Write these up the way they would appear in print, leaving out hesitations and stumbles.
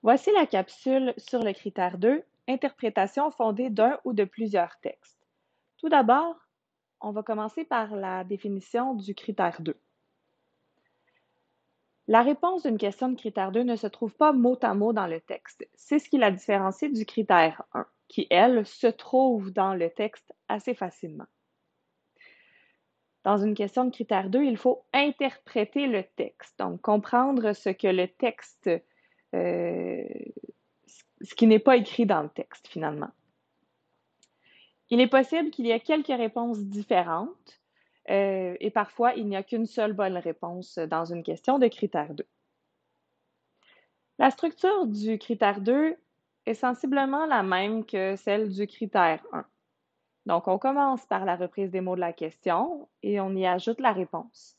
Voici la capsule sur le critère 2, interprétation fondée d'un ou de plusieurs textes. Tout d'abord, on va commencer par la définition du critère 2. La réponse d'une question de critère 2 ne se trouve pas mot à mot dans le texte. C'est ce qui la différencie du critère 1, qui, elle, se trouve dans le texte assez facilement. Dans une question de critère 2, il faut interpréter le texte, donc comprendre ce que le texte, ce qui n'est pas écrit dans le texte finalement. Il est possible qu'il y ait quelques réponses différentes et parfois il n'y a qu'une seule bonne réponse dans une question de critère 2. La structure du critère 2 est sensiblement la même que celle du critère 1. Donc, on commence par la reprise des mots de la question et on y ajoute la réponse.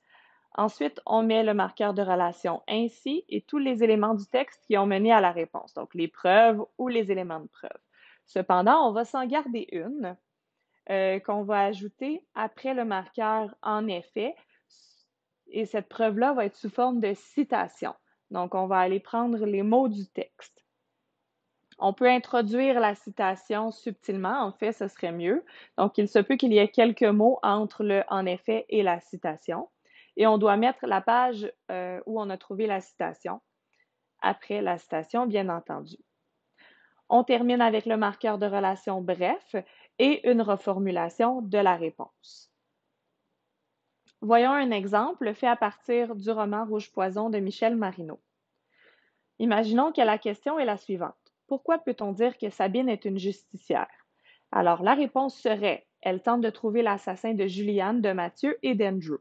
Ensuite, on met le marqueur de relation ainsi et tous les éléments du texte qui ont mené à la réponse, donc les preuves ou les éléments de preuve. Cependant, on va s'en garder une qu'on va ajouter après le marqueur en effet, et cette preuve-là va être sous forme de citation. Donc, on va aller prendre les mots du texte. On peut introduire la citation subtilement, en fait, ce serait mieux. Donc, il se peut qu'il y ait quelques mots entre le « en effet » et la citation. Et on doit mettre la page où on a trouvé la citation, après la citation, bien entendu. On termine avec le marqueur de relation bref et une reformulation de la réponse. Voyons un exemple fait à partir du roman Rouge Poison de Michel Marino. Imaginons que la question est la suivante. Pourquoi peut-on dire que Sabine est une justicière? Alors, la réponse serait, elle tente de trouver l'assassin de Julianne, de Mathieu et d'Andrew.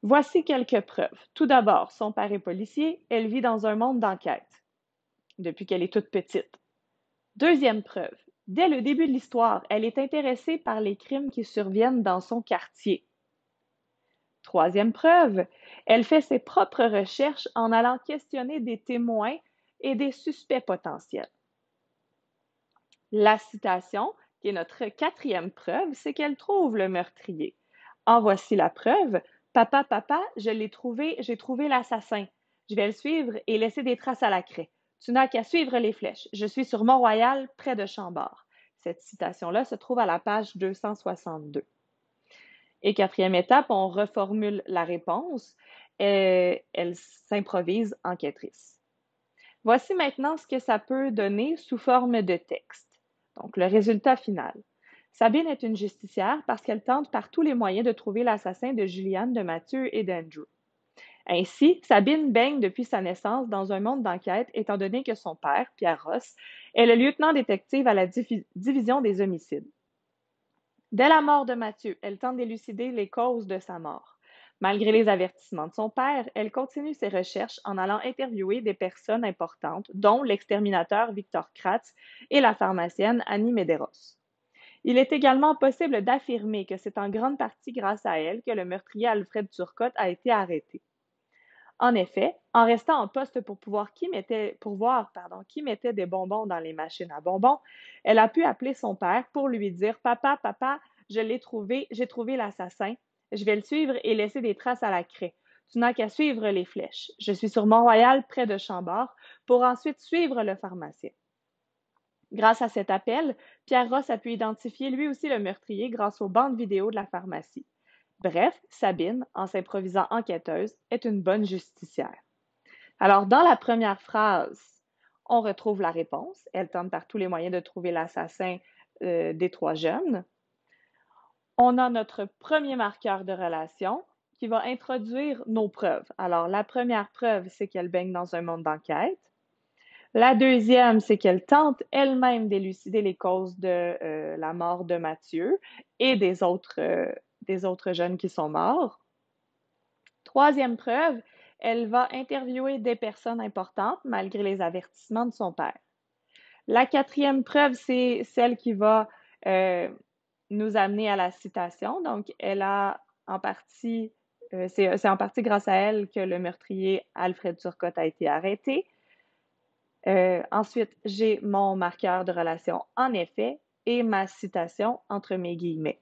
Voici quelques preuves. Tout d'abord, son père est policier, elle vit dans un monde d'enquête, depuis qu'elle est toute petite. Deuxième preuve, dès le début de l'histoire, elle est intéressée par les crimes qui surviennent dans son quartier. Troisième preuve, elle fait ses propres recherches en allant questionner des témoins et des suspects potentiels. La citation, qui est notre quatrième preuve, c'est qu'elle trouve le meurtrier. En voici la preuve. Papa, papa, j'ai trouvé l'assassin. Je vais le suivre et laisser des traces à la craie. Tu n'as qu'à suivre les flèches. Je suis sur Mont-Royal, près de Chambord. Cette citation-là se trouve à la page 262. Et quatrième étape, on reformule la réponse. Elle s'improvise enquêtrice. Voici maintenant ce que ça peut donner sous forme de texte. Donc, le résultat final. Sabine est une justicière parce qu'elle tente par tous les moyens de trouver l'assassin de Julianne, de Mathieu et d'Andrew. Ainsi, Sabine baigne depuis sa naissance dans un monde d'enquête, étant donné que son père, Pierre Ross, est le lieutenant détective à la division des homicides. Dès la mort de Mathieu, elle tente d'élucider les causes de sa mort. Malgré les avertissements de son père, elle continue ses recherches en allant interviewer des personnes importantes, dont l'exterminateur Victor Kratz et la pharmacienne Annie Medeiros. Il est également possible d'affirmer que c'est en grande partie grâce à elle que le meurtrier Alfred Turcotte a été arrêté. En effet, en restant en poste pour voir qui mettait des bonbons dans les machines à bonbons, elle a pu appeler son père pour lui dire « Papa, papa, j'ai trouvé l'assassin. Je vais le suivre et laisser des traces à la craie. Tu n'as qu'à suivre les flèches. Je suis sur Mont-Royal, près de Chambord, pour ensuite suivre le pharmacien. » Grâce à cet appel, Pierre Ross a pu identifier lui aussi le meurtrier grâce aux bandes vidéo de la pharmacie. Bref, Sabine, en s'improvisant enquêteuse, est une bonne justicière. Alors, dans la première phrase, on retrouve la réponse. Elle tente par tous les moyens de trouver l'assassin des trois jeunes. On a notre premier marqueur de relation qui va introduire nos preuves. Alors, la première preuve, c'est qu'elle baigne dans un monde d'enquête. La deuxième, c'est qu'elle tente elle-même d'élucider les causes de la mort de Mathieu et des autres jeunes qui sont morts. Troisième preuve, elle va interviewer des personnes importantes malgré les avertissements de son père. La quatrième preuve, c'est celle qui va nous amener à la citation. Donc, elle a en partie, c'est en partie grâce à elle que le meurtrier Alfred Turcotte a été arrêté. Ensuite, j'ai mon marqueur de relation en effet et ma citation entre mes guillemets.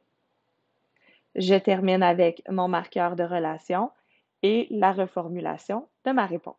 Je termine avec mon marqueur de relation et la reformulation de ma réponse.